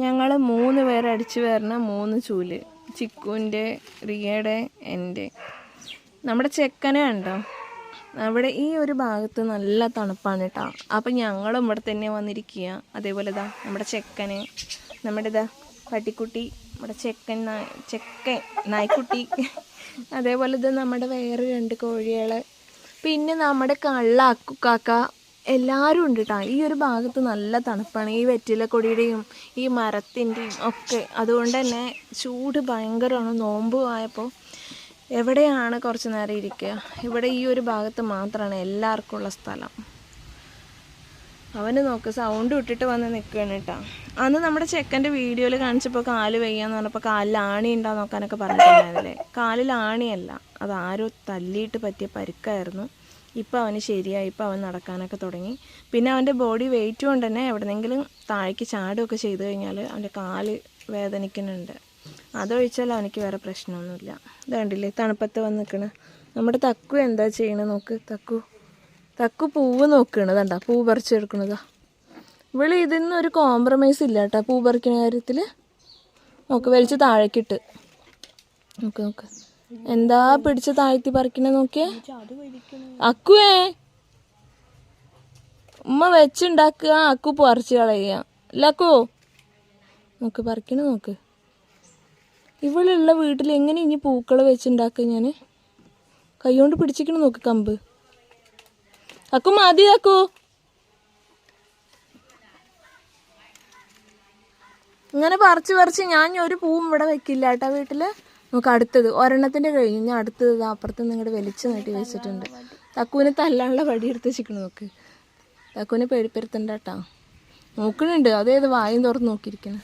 ഞങ്ങൾ 3 പേര് അടിച്ചു വരുന്ന 3 ചൂല്. ചിക്കുവിൻ്റെ, റിയയുടെ, എൻ്റെ. നമ്മുടെ ചെക്കനെ ഉണ്ടോ അവിടെ ഈ ഒരു ഭാഗത്ത് നല്ല തണുപ്പാണ് കേട്ടോ. അപ്പം ഞങ്ങളും ഇവിടെ തന്നെ വന്നിരിക്കുക. അതേപോലെ ഇതാ നമ്മുടെ ചെക്കന്, നമ്മുടെ ഇതാ പട്ടിക്കുട്ടി, നമ്മുടെ ചെക്കൻ നായ്ക്കുട്ടി. അതേപോലെ ഇത് നമ്മുടെ വേറെ 2 കോഴികൾ, പിന്നെ നമ്മുടെ കള്ള അക്കുക്കാക്ക, എല്ലാവരും ഉണ്ട് കേട്ടോ. ഈ ഒരു ഭാഗത്ത് നല്ല തണുപ്പാണ്, ഈ വെറ്റിലക്കൊടിയുടെയും ഈ മരത്തിൻ്റെയും ഒക്കെ. അതുകൊണ്ട് തന്നെ ചൂട് ഭയങ്കരമാണ്. നോമ്പ് ആയപ്പോൾ എവിടെയാണ് കുറച്ച് നേരം ഇരിക്കുക? ഇവിടെ ഈ ഒരു ഭാഗത്ത് മാത്രമാണ് എല്ലാവർക്കും ഉള്ള സ്ഥലം. അവന് നോക്ക് സൗണ്ട് ഇട്ടിട്ട് വന്ന് നിൽക്കുകയാണ് കേട്ടോ. അന്ന് നമ്മുടെ ചെക്കൻ്റെ വീഡിയോയിൽ കാണിച്ചപ്പോൾ കാല് വയ്യാന്ന് പറഞ്ഞപ്പോൾ കാലിൽ ആണി ഉണ്ടാന്ന് നോക്കാനൊക്കെ പറഞ്ഞിട്ടുണ്ടായിരുന്നില്ലേ? കാലിൽ ആണിയല്ല, അത് ആരോ തല്ലിയിട്ട് പറ്റിയ പരിക്കായിരുന്നു. ഇപ്പോൾ അവന് ശരിയായി, ഇപ്പോൾ അവൻ നടക്കാനൊക്കെ തുടങ്ങി. പിന്നെ അവൻ്റെ ബോഡി വെയിറ്റ് കൊണ്ട് തന്നെ എവിടെന്നെങ്കിലും താഴേക്ക് ചാടുകയൊക്കെ ചെയ്ത് കഴിഞ്ഞാൽ അവൻ്റെ കാല് വേദനിക്കുന്നുണ്ട്. അതൊഴിച്ചാൽ അവനിക്ക് വേറെ പ്രശ്നമൊന്നുമില്ല. ഇത് കണ്ടില്ലേ തണുപ്പത്ത് വന്ന് നിൽക്കണ നമ്മുടെ തക്കു എന്താ ചെയ്യണത് നോക്ക്. തക്കു പൂവ് നോക്കണത് കണ്ടാ, പൂ പറിച്ചെടുക്കണതാ. ഇവള് ഇതിന്നൊരു കോംപ്രമൈസ് ഇല്ല കേട്ടോ പൂ പറിക്കുന്ന കാര്യത്തിൽ. നോക്ക് വലിച്ച് താഴേക്കിട്ട് നോക്ക് എന്താ പിടിച്ച് താഴ്ത്തി പറിക്കണ നോക്കിയേ. അക്കുവേ ഉമ്മ വെച്ചുണ്ടാക്കുക, അക്കു പറിച്ച് കളയുക. അല്ലക്കോ നോക്ക് പറിക്കണ നോക്ക്. ഇവളുള്ള വീട്ടിൽ എങ്ങനെ ഇനി പൂക്കൾ വെച്ചുണ്ടാക്കുക? ഞാൻ കൈകൊണ്ട് പിടിച്ചിക്കണം നോക്ക് കമ്പ്. അക്കു മതി അക്കു. ഇങ്ങനെ പറിച്ച് ഞാൻ ഒരു പൂവും ഇവിടെ വെക്കില്ല കേട്ടോ വീട്ടില്. നമുക്ക് അടുത്തത് ഒരെണ്ണത്തിൻ്റെ കഴിഞ്ഞു, ഞാൻ അടുത്തത് അപ്പുറത്ത് നിങ്ങടെ വലിച്ചു നീട്ടി വെച്ചിട്ടുണ്ട്. തക്കുവിനെ തല്ലാനുള്ള വടി എടുത്ത് വെച്ചിക്കണം നോക്ക്. തക്കുവിനെ പേടിപ്പെടുത്തണ്ട കേട്ടോ. നോക്കണുണ്ട് അതേത് വായും തുറന്ന് നോക്കിയിരിക്കണം.